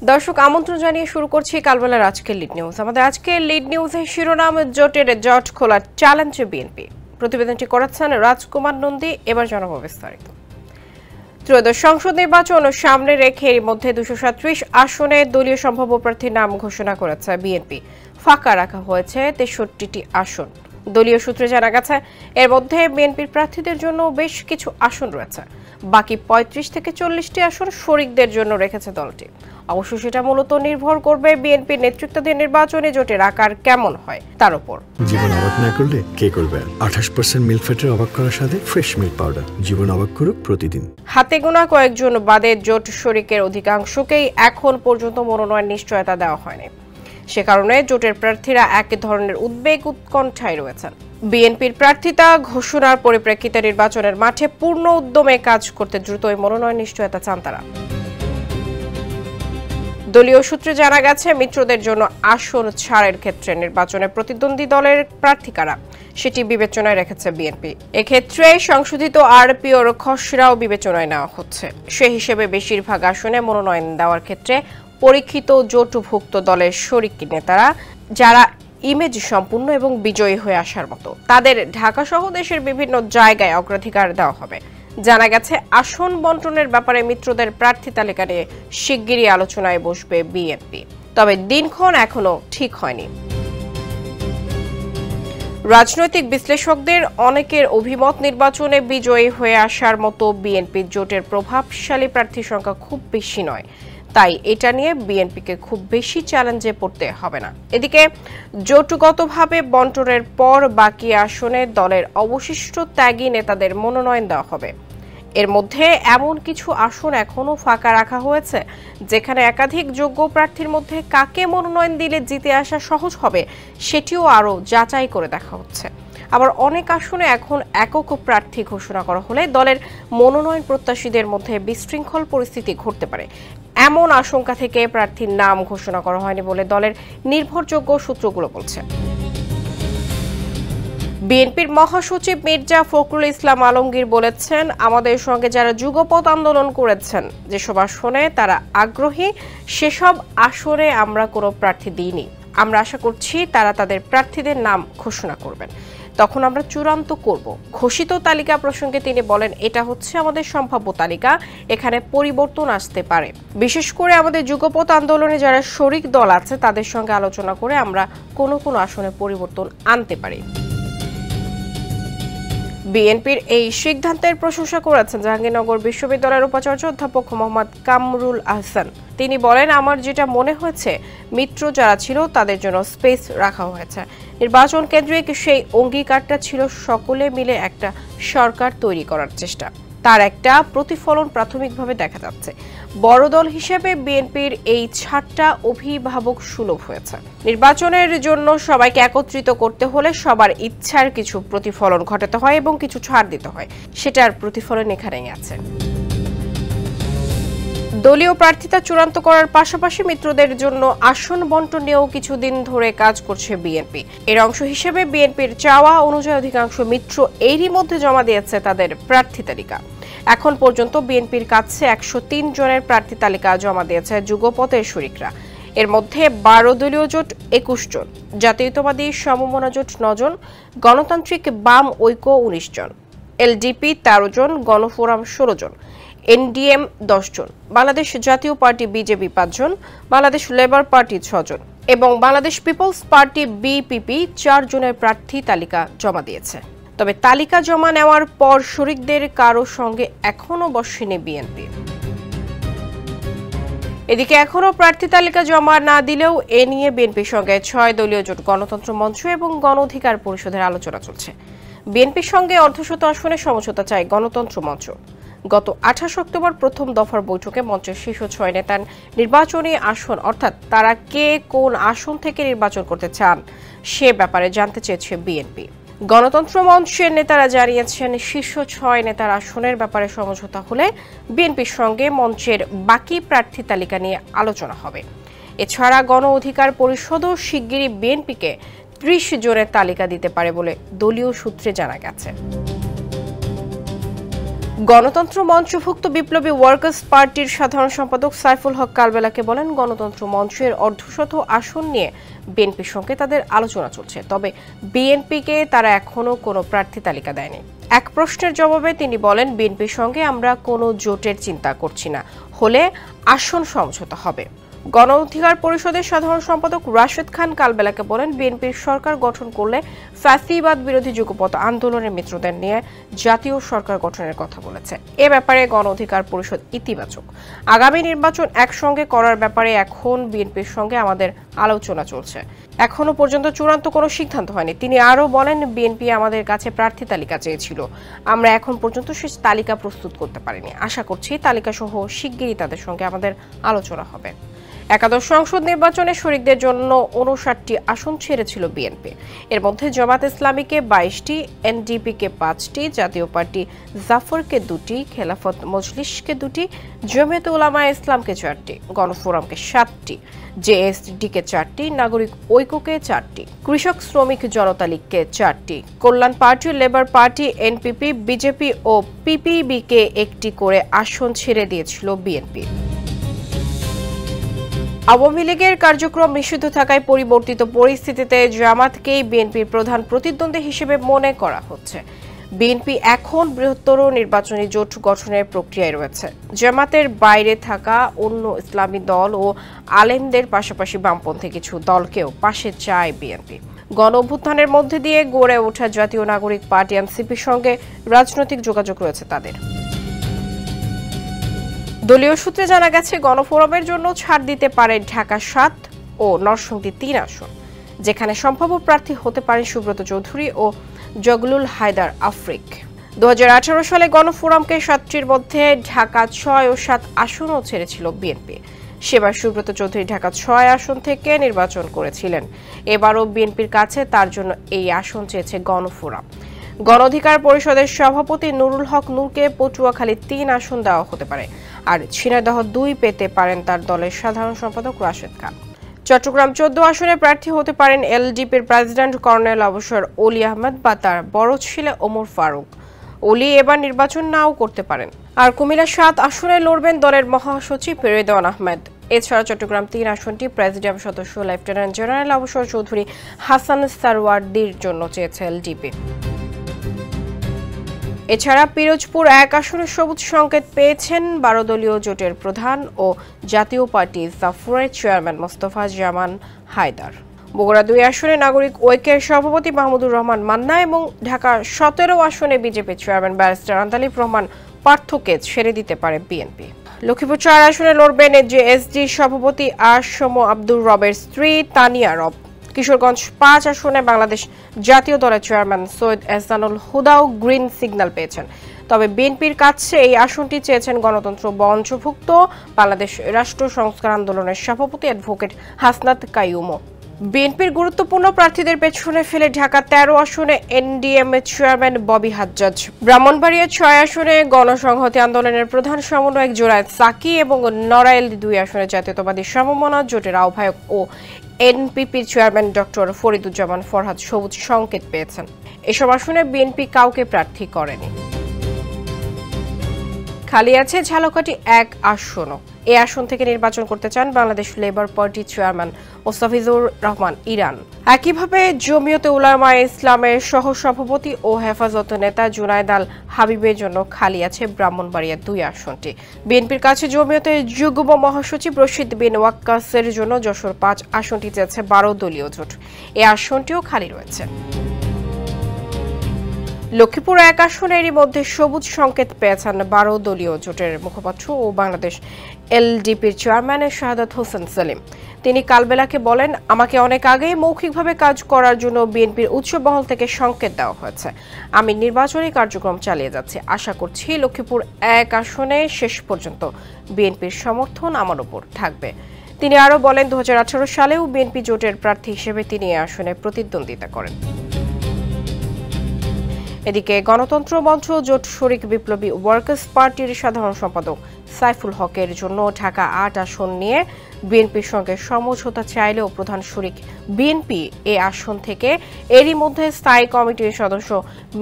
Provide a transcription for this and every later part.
দর্শক আমন্ত্রণ জানিয়ে শুরু করছি কালবেলার আজকের লিড নিউজ। আমাদের আজকের লিড নিউজের শিরোনাম জোটের জট খোলার চ্যালেঞ্জে বিএনপি। প্রতিবেদনটি করেছেন রাজকুমার নন্দী। এবার জানাবো বিস্তারিত। ত্রয়োদশ সংসদ নির্বাচন সামনে রেখে এর মধ্যে 237 আসনে দলীয় সম্ভাব্য প্রার্থীর নাম ঘোষণা করেছে বিএনপি। ফাঁকা রাখা হয়েছে 63টি আসন। দলীয় সূত্রে জানা গেছে এর মধ্যে বিএনপির প্রার্থীদের জন্য বেশ কিছু আসন রয়েছে। বাকি 35 থেকে 40টি আসন শরিকদের জন্য রেখেছে দলটি। অবশ্য সেটা মূলত নির্ভর করবে বিএনপির নেতৃত্বাধীন নির্বাচনে জোটের আকার কেমন হয় তার উপর। জীবন অবাক না করলে কে করবে? 28% মিল্ক ফ্যাটের অবাক করার সাথে ফ্রেশ মিল্ক পাউডার। জীবন অবাক করুক প্রতিদিন। হাতে গোনা কয়েকজন বাদে জোট শরিকের অধিকাংশকেই এখন পর্যন্ত মনোনয়ন নিশ্চয়তা দেওয়া হয়নি। সে কারণে জোটের প্রার্থীরা এক ধরনের উদ্বেগ উৎকণ্ঠায় রয়েছেন। বিএনপির প্রার্থিতা ঘোষণার পরিপ্রেক্ষিতে নির্বাচনের মাঠে পূর্ণ উদ্যমে কাজ করতে দ্রুতই মনোনয়ন নিশ্চয়তা চান তারা। দলীয় সূত্রে জানা গেছে মিত্রদের জন্য আসন ছাড়ের ক্ষেত্রে নির্বাচনে প্রতিদ্বন্দ্বী দলের প্রার্থীকারা সেটি বিবেচনায় রেখেছে বিএনপি। এক্ষেত্রে সংশোধিত আরপিওর খসড়াও বিবেচনায় নেওয়া হচ্ছে। সে হিসেবে বেশিরভাগ আসনে মনোনয়ন দেওয়ার ক্ষেত্রে পরীক্ষিত জোটভুক্ত দলের শরিক নেতারা যারা ইমেজ সম্পূর্ণ এবং বিজয়ী হয়ে আসার মতো তাদের ঢাকা সহ দেশের বিভিন্ন জায়গায় অগ্রাধিকার দেওয়া হবে। জানা গেছে আসন বন্টনের ব্যাপারে মিত্রদের প্রার্থী তালিকা নিয়ে শিগগিরই আলোচনায় বসবে বিএনপি, তবে দিনক্ষণ এখনো ঠিক হয়নি। রাজনৈতিক বিশ্লেষকদের অনেকের অভিমত নির্বাচনে বিজয়ী হয়ে আসার মতো বিএনপি জোটের প্রভাবশালী প্রার্থীর সংখ্যা খুব বেশি নয়, তাই এটা নিয়ে বিএনপিকে খুব বেশি চ্যালেঞ্জে পড়তে হবে না। এদিকে জোটগতভাবে বন্টনের পর বাকি আসনে দলের অবশিষ্ট ত্যাগী নেতাদের মনোনয়ন দেওয়া হবে। এর মধ্যে এমন কিছু আসন এখনো ফাঁকা রাখা হয়েছে যেখানে একাধিক যোগ্য প্রার্থীর মধ্যে কাকে মনোনয়ন দিলে জিতে আসা সহজ হবে সেটিও আরও যাচাই করে দেখা হচ্ছে। আবার অনেক আসনে এখন একক প্রার্থী ঘোষণা করা হলে দলের মনোনয়ন প্রত্যাশীদের মধ্যে বিশৃঙ্খল পরিস্থিতি ঘটতে পারে। এমন আশঙ্কা থেকে প্রার্থীর নাম ঘোষণা করা হয়নি বলে দলের নির্ভরযোগ্য সূত্রগুলো বলছে। বিএনপির মহাসচিব মির্জা ফখরুল ইসলাম আলমগীর বলেছেন, আমাদের সঙ্গে যারা যুগপৎ আন্দোলন করেছেন যেসব আসনে তারা আগ্রহী সেসব আসনে আমরা কোনো প্রার্থী দিইনি। আমরা আশা করছি তারা তাদের প্রার্থীদের নাম ঘোষণা করবেন, তখন আমরা চূড়ান্ত করব। ঘোষিত তালিকা প্রসঙ্গে তিনি বলেন, এটা হচ্ছে আমাদের সম্ভাব্য তালিকা, এখানে পরিবর্তন আসতে পারে। বিশেষ করে আমাদের যুগপৎ আন্দোলনে যারা শরিক দল আছে তাদের সঙ্গে আলোচনা করে আমরা কোনো আসনে পরিবর্তন আনতে পারি। বিএনপির এই সিদ্ধান্তের প্রশংসা করেছেন জাহাঙ্গীরনগর বিশ্ববিদ্যালয়ের উপাচার্য অধ্যাপক মোহাম্মদ কামরুল আহসান। তিনি বলেন, আমার যেটা মনে হয়েছে মিত্র যারা ছিল তাদের জন্য স্পেস রাখা হয়েছে। নির্বাচন কেন্দ্রিক সেই অঙ্গীকারটা ছিল সকলে মিলে একটা সরকার তৈরি করার চেষ্টা, তার একটা প্রতিফলন প্রাথমিকভাবে দেখা যাচ্ছে। বড় দল হিসেবে বিএনপির এই ছাড়টা অভিভাবক সুলভ হয়েছে। নির্বাচনের জন্য সবাইকে একত্রিত করতে হলে সবার ইচ্ছার কিছু প্রতিফলন ঘটাতে হয় এবং কিছু ছাড় দিতে হয়, সেটার প্রতিফলন এখানেই আছে। দলীয় প্রার্থিতা চূড়ান্ত করার পাশাপাশি মিত্রদের জন্য আসন বন্টন নিয়েও কিছুদিন ধরে কাজ করছে বিএনপি। এর অংশ হিসেবে বিএনপির চাওয়া অনুযায়ী অধিকাংশ মিত্র এরই মধ্যে জমা দিয়েছে তাদের প্রার্থী তালিকা। এখন পর্যন্ত বিএনপির কাছে 103 জনের প্রার্থী তালিকা জমা দিয়েছে যুগপথের শরিকরা। এর মধ্যে 12 দলীয় জোট 21 জন, জাতীয়তাবাদী সমমনা জোট 9 জন, গণতান্ত্রিক বাম ঐক্য 19 জন, এলডিপি 13 জন, গণফোরাম 16 জন, এনডিএম 10 জন, বাংলাদেশ জাতীয় পার্টি বিজেপি 5 জন, বাংলাদেশ লেবার পার্টি 6 জন এবং বাংলাদেশ পিপলস পার্টি বিপিপি 4 জনের প্রার্থী তালিকা জমা দিয়েছে। তবে তালিকা জমা নেওয়ার পর শরিকদের কারো সঙ্গে এখনো বসেনি বিএনপি। এদিকে এখনো প্রার্থী তালিকা জমা না দিলেও এ নিয়ে বিএনপির সঙ্গে 6 দলীয় জোট গণতন্ত্র মঞ্চ এবং গণ অধিকার পরিষদের আলোচনা চলছে। বিএনপির সঙ্গে অর্ধশত আসনে সমঝোতা চায় গণতন্ত্র মঞ্চ। গত 28 অক্টোবর প্রথম দফার বৈঠকে মঞ্চের শীর্ষ 6 নেতার নির্বাচনী আসন অর্থাৎ তারা কে কোন আসন থেকে নির্বাচন করতে চান সে ব্যাপারে জানতে চেয়েছে বিএনপি। গণতন্ত্র মঞ্চের নেতারা জানিয়েছেন, শীর্ষ 6 নেতার আসনের ব্যাপারে সমঝোতা হলে বিএনপির সঙ্গে মঞ্চের বাকি প্রার্থী তালিকা নিয়ে আলোচনা হবে। এছাড়া গণ অধিকার পরিষদও শিগগিরই বিএনপিকে 30 জনের তালিকা দিতে পারে বলে দলীয় সূত্রে জানা গেছে। গণতন্ত্র মঞ্চভুক্ত বিপ্লবী ওয়ার্কার্স পার্টির সাধারণ সম্পাদক সাইফুল হক কালবেলাকে বলেন, গণতন্ত্র মঞ্চের অর্ধশত আসন নিয়ে বিএনপির সঙ্গে তাদের আলোচনা চলছে, তবে বিএনপিকে তারা এখনো কোনো প্রার্থী তালিকা দেয়নি। এক প্রশ্নের জবাবে তিনি বলেন, বিএনপির সঙ্গে আমরা কোনো জোটের চিন্তা করছি না, হলে আসন সমঝোতা হবে। গণ অধিকার পরিষদের সাধারণ সম্পাদক রাশেদ খান কালবেলাকে বলেন, বিএনপির সরকার গঠন করলে ফ্যাসিবাদ বিরোধী যুগপৎ আন্দোলনের মিত্রদের নিয়ে জাতীয় সরকার গঠনের কথা বলেছে। এ ব্যাপারে গণ অধিকার পরিষদ ইতিবাচক। আগামী নির্বাচন একসঙ্গে করার ব্যাপারে এখন বিএনপির সঙ্গে আমাদের আলোচনা চলছে, এখনো পর্যন্ত চূড়ান্ত কোনো সিদ্ধান্ত হয়নি। তিনি আরও বলেন, বিএনপি আমাদের কাছে প্রার্থী তালিকা চেয়েছিল, আমরা এখন পর্যন্ত সেই তালিকা প্রস্তুত করতে পারিনি। আশা করছি তালিকা সহ শিগগিরই তাদের সঙ্গে আমাদের আলোচনা হবে। একাদশ সংসদ নির্বাচনে শরিকদের জন্য 59টি আসন ছেড়েছিল বিএনপি। এর মধ্যে জামাত ইসলামীকে 22টি, এনডিপিকে 5টি, জাতীয় পার্টি জাফরকে 2টি, খেলাফত মজলিসকে 2টি, জমিয়তে উলামায়ে ইসলামকে 4টি, গণফোরামকে 7টি, জেএসডিকে 4টি, নাগরিক ঐক্যকে 4টি, কৃষক শ্রমিক জনতা লীগকে 4টি, Kalyan party, labour party, NPP, BJP ও পিপিবিকে 1টি করে আসন ছেড়ে দিয়েছিল বিএনপি। আওয়ামী লীগের কার্যক্রম নিষিদ্ধ থাকায় পরিবর্তিত পরিস্থিতিতে জামাতকেই বিএনপির প্রধান প্রতিদ্বন্দ্বী হিসেবে মনে করা হচ্ছে। বিএনপি এখন বৃহত্তর নির্বাচনী জোট গঠনের প্রক্রিয়ায় রয়েছে। জামাতের বাইরে থাকা অন্য ইসলামী দল ও আলেমদের পাশাপাশি বামপন্থী কিছু দলকেও পাশে চায় বিএনপি। গণ অভ্যুত্থানের মধ্যে দিয়ে গড়ে ওঠা জাতীয় নাগরিক পার্টি এনসিপির সঙ্গে রাজনৈতিক যোগাযোগ রয়েছে তাদের। দলীয় সূত্রে জানা গেছে, গণফোরামের জন্য ছাড় দিতে পারে ঢাকা 7 ও নরসিংদী 3 আসন, যেখানে সম্ভাব্য প্রার্থী হতে পারেন সুব্রত চৌধুরী ও জগলুল হায়দার আফ্রিক। 2018 সালে গণফোরামকে 7টির মধ্যে ঢাকা 6 ও 7 আসনও ছেড়েছিল বিএনপি। সেবার সুব্রত চৌধুরী ঢাকা 6 আসন থেকে নির্বাচন করেছিলেন। এবারও বিএনপির কাছে তার জন্য এই আসন চেয়েছে গণফোরাম। গণ অধিকার পরিষদের সভাপতি নুরুল হক নূরকে পটুয়াখালী 3 আসন দেওয়া হতে পারে, আর ঝিনাইদহ 2 পেতে পারেন তার দলের সাধারণ সম্পাদক রাশেদ খান। চট্টগ্রাম 14 আসনে প্রার্থী হতে পারেন এলডিপির প্রেসিডেন্ট কর্নেল অবসর অলি আহমেদ বা তার বড় ছেলে ওমর ফারুক। অলি এবার নির্বাচন নাও করতে পারেন। আর কুমিল্লা 7 আসনে লড়বেন দলের মহাসচিব রেদওয়ান আহমেদ। এছাড়া চট্টগ্রাম 3 আসনটি প্রেসিডিয়াম সদস্য লেফটেন্যান্ট জেনারেল অবসর চৌধুরী হাসান সারওয়ার্দির জন্য চেয়েছে এলডিপি। এছাড়া পিরোজপুর 1 আসনে সবুজ সংকেত পেয়েছেন 12 দলীয় জোটের প্রধান ও জাতীয় পার্টি জাফরের চেয়ারম্যান মোস্তফা জামান হায়দার। বগুড়া 2 আসনে নাগরিক ঐক্যের সভাপতি মাহমুদুর রহমান মান্না এবং ঢাকা 17 আসনে BJP chairman barrister Andaleeve Rahman পার্থকে ছেড়ে দিতে পারে বিএনপি। লক্ষ্মীপুর 4 আসনে লড়বেন জেএসডি সভাপতি আসম আব্দুর রবের স্ত্রী তানিয়া রব। কিশোরগঞ্জ 5 আসনে বাংলাদেশ জাতীয় দলের চেয়ারম্যান সৈয়দ এহসানুল হুদাও গ্রিন সিগন্যাল পেয়েছেন, তবে বিএনপির কাছে এই আসনটি চেয়েছেন গণতন্ত্র মঞ্চভুক্ত বাংলাদেশ রাষ্ট্র সংস্কার আন্দোলনের সভাপতি অ্যাডভোকেট হাসনাত কাইয়ুমও। বিএনপির গুরুত্বপূর্ণ প্রার্থীদের পেছনে ফেলে ঢাকা 13 আসনে এনডিএম চেয়ারম্যান ববি হাজ্জাজ, ব্রাহ্মণবাড়িয়া 6 আসনে গণসংহতি আন্দোলনের প্রধান সমন্বয়ক জোরায়েদ সাকি এবং নড়াইল 2 আসনে জাতীয়তাবাদী সমমনা জোটের আহ্বায়ক ও এনপিপির চেয়ারম্যান ডক্টর ফরিদুজ্জামান ফরহাদ সবুজ সংকেত পেয়েছেন। এসব আসনে বিএনপি কাউকে প্রার্থী করেনি। খালি আছে ঝালকাঠি 1 আসনও। এই আসন থেকে নির্বাচন করতে চান Bangladesh labour party chairman Mostafizur Rahman Iran. একইভাবে জমিয়তে উলামায়ে ইসলামের সহসভাপতি ও হেফাজত নেতা জুনায়েদ আল হাবিবের জন্য খালি আছে ব্রাহ্মণবাড়িয়া 2 আসনটি। বিএনপির কাছে জমিয়তের যুগ্ম মহাসচিব রশিদ বিন ওয়াক্কাসের জন্য যশোর 5 আসনটি চেয়েছে 12 দলীয় জোট। এই আসনটিও খালি রয়েছে। লক্ষ্মীপুর 1 আসনেরই মধ্যে সবুজ সংকেত পেয়েছেন 12 দলীয় জোটের মুখপাত্র ও বাংলাদেশ এলডিপির চেয়ারম্যান শাহাদাত হোসেন সেলিম। তিনি কালবেলাকে বলেন, আমাকে অনেক আগেই মৌখিকভাবে কাজ করার জন্য বিএনপির উচ্চ মহল থেকে সংকেত দেওয়া হয়েছে। আমি নির্বাচনী কার্যক্রম চালিয়ে যাচ্ছি। আশা করছি লক্ষ্মীপুর 1 আসনে শেষ পর্যন্ত বিএনপির সমর্থন আমার উপর থাকবে। তিনি আরও বলেন, 2018 সালেও বিএনপি জোটের প্রার্থী হিসেবে তিনি এই আসনে প্রতিদ্বন্দ্বিতা করেন। এদিকে গণতন্ত্র মঞ্চ জোট শরিক বিপ্লবী ওয়ার্কার্স পার্টির সাধারণ সম্পাদক সাইফুল হকের জন্য ঢাকা 8 আসন নিয়ে বিএনপির সঙ্গে সমঝোতা চাইলেও প্রধান শরিক বিএনপি এই আসন থেকে এরই মধ্যে স্থায়ী কমিটির সদস্য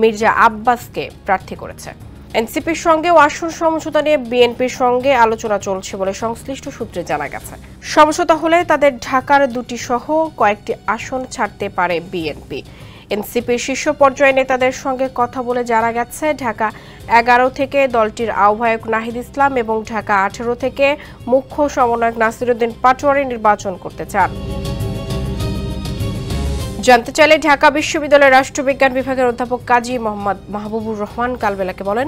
মির্জা আব্বাসকে প্রার্থী করেছে। এনসিপির সঙ্গেও আসন সমঝোতা নিয়ে বিএনপির সঙ্গে আলোচনা চলছে বলে সংশ্লিষ্ট সূত্রে জানা গেছে। সমঝোতা হলে তাদের ঢাকার 2টি সহ কয়েকটি আসন ছাড়তে পারে বিএনপি। এনসিপির শীর্ষ পর্যায়ে নেতাদের সঙ্গে কথা বলে জানা গেছে, ঢাকা 11 থেকে দলটির আহ্বায়ক নাহিদ ইসলাম এবং ঢাকা 18 থেকে মুখ্য সমন্বয়ক নাসিরউদ্দিন পাটোয়ারি নির্বাচন করতে চান। জানতে চাইলে ঢাকা বিশ্ববিদ্যালয়ের রাষ্ট্রবিজ্ঞান বিভাগের অধ্যাপক কাজী মোহাম্মদ মাহবুবুর রহমান কালবেলাকে বলেন,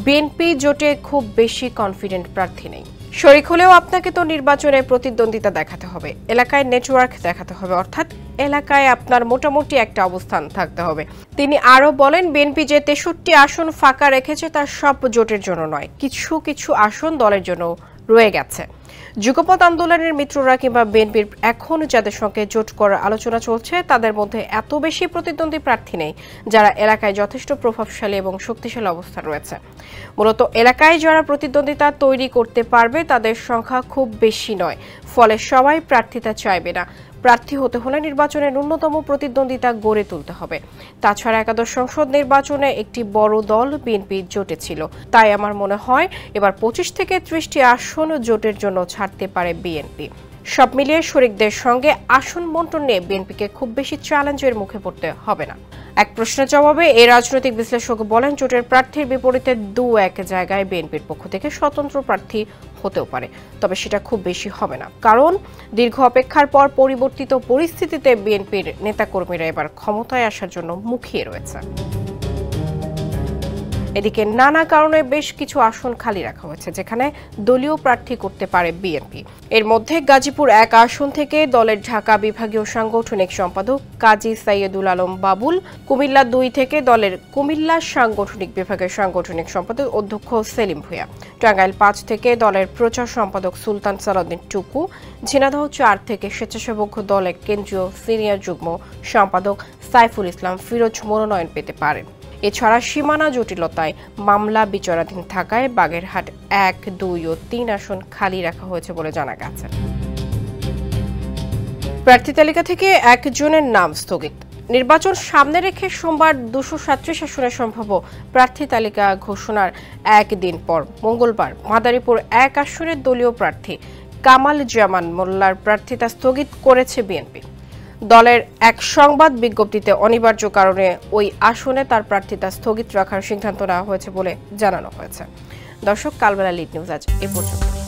বিএনপি জোটে খুব বেশি কনফিডেন্ট প্রার্থী নেই। শরিক হলেও আপনাকে তো নির্বাচনে প্রতিদ্বন্দ্বিতা দেখাতে হবে, এলাকায় নেটওয়ার্ক দেখাতে হবে, অর্থাৎ এলাকায় আপনার মোটামুটি একটা অবস্থান থাকতে হবে। তিনি আরও বলেন, বিএনপি যে 63 আসন ফাঁকা রেখেছে তার সব জোটের জন্য নয়, কিছু কিছু আসন দলের জন্য রয়ে গেছে। যুগপৎ আন্দোলনের মিত্ররা কিংবা বিএনপির এখন যাদের সঙ্গে জোট করার আলোচনা চলছে তাদের মধ্যে এত বেশি প্রতিদ্বন্দ্বী প্রার্থী নেই যারা এলাকায় যথেষ্ট প্রভাবশালী এবং শক্তিশালী অবস্থান রয়েছে। মূলত এলাকায় যারা প্রতিদ্বন্দ্বিতা তৈরি করতে পারবে তাদের সংখ্যা খুব বেশি নয়, ফলে সবাই প্রার্থিতা চাইবে না। প্রার্থী হতে হলে নির্বাচনে ন্যূনতম প্রতিদ্বন্দ্বিতা গড়ে তুলতে হবে। তাছাড়া একাদশ সংসদ নির্বাচনে একটি বড় দল বিএনপি জোটে ছিল, তাই আমার মনে হয় এবার 25 থেকে 30টি আসন জোটের জন্য ছাড়তে পারে বিএনপি। সব মিলিয়ে শরিকদের সঙ্গে আসন বণ্টন নিয়ে বিএনপিকে খুব বেশি চ্যালেঞ্জের মুখে পড়তে হবে না। এক প্রশ্নের জবাবে এই রাজনৈতিক বিশ্লেষক বলেন, জোটের প্রার্থীর বিপরীতে 2-1 জায়গায় বিএনপির পক্ষ থেকে স্বতন্ত্র প্রার্থী হতেও পারে, তবে সেটা খুব বেশি হবে না, কারণ দীর্ঘ অপেক্ষার পর পরিবর্তিত পরিস্থিতিতে বিএনপির নেতাকর্মীরা এবার ক্ষমতায় আসার জন্য মুখিয়ে রয়েছে। এদিকে নানা কারণে বেশ কিছু আসন খালি রাখা হয়েছে যেখানে দলীয় প্রার্থী করতে পারে বিএনপি। এর মধ্যে গাজীপুর 1 আসন থেকে দলের ঢাকা বিভাগীয় সাংগঠনিক সম্পাদক কাজী সাইয়েদুল আলম বাবুল, কুমিল্লা 2 থেকে দলের কুমিল্লা সাংগঠনিক বিভাগের সাংগঠনিক সম্পাদক অধ্যক্ষ সেলিম ভূঁইয়া, টাঙ্গাইল 5 থেকে দলের প্রচার সম্পাদক সুলতান সালাউদ্দিন টুকু, ঝিনাইদহ 4 থেকে স্বেচ্ছাসেবক দলের কেন্দ্রীয় সিনিয়র যুগ্ম সম্পাদক সাইফুল ইসলাম ফিরোজ মনোনয়ন পেতে পারেন। এছাড়া সীমানা জটিলতায় মামলা বিচারাধীন থাকায় বাগেরহাট 1, 2 ও 3 আসন খালি রাখা হয়েছে বলে জানা গেছে। প্রার্থী তালিকা থেকে একজনের নাম স্থগিত। নির্বাচন সামনে রেখে সোমবার 237 আসনের সম্ভাব্য প্রার্থী তালিকা ঘোষণার একদিন পর মঙ্গলবার মাদারীপুর 1 আসনের দলীয় প্রার্থী কামাল জামান মোল্লার প্রার্থিতা স্থগিত করেছে বিএনপি। দলের এক সংবাদ বিজ্ঞপ্তিতে অনিবার্য কারণে ওই আসনে তার প্রার্থিতা স্থগিত রাখার সিদ্ধান্ত নেওয়া হয়েছে বলে জানানো হয়েছে। দর্শক, কালবেলা লিড নিউজ আজ এ পর্যন্ত।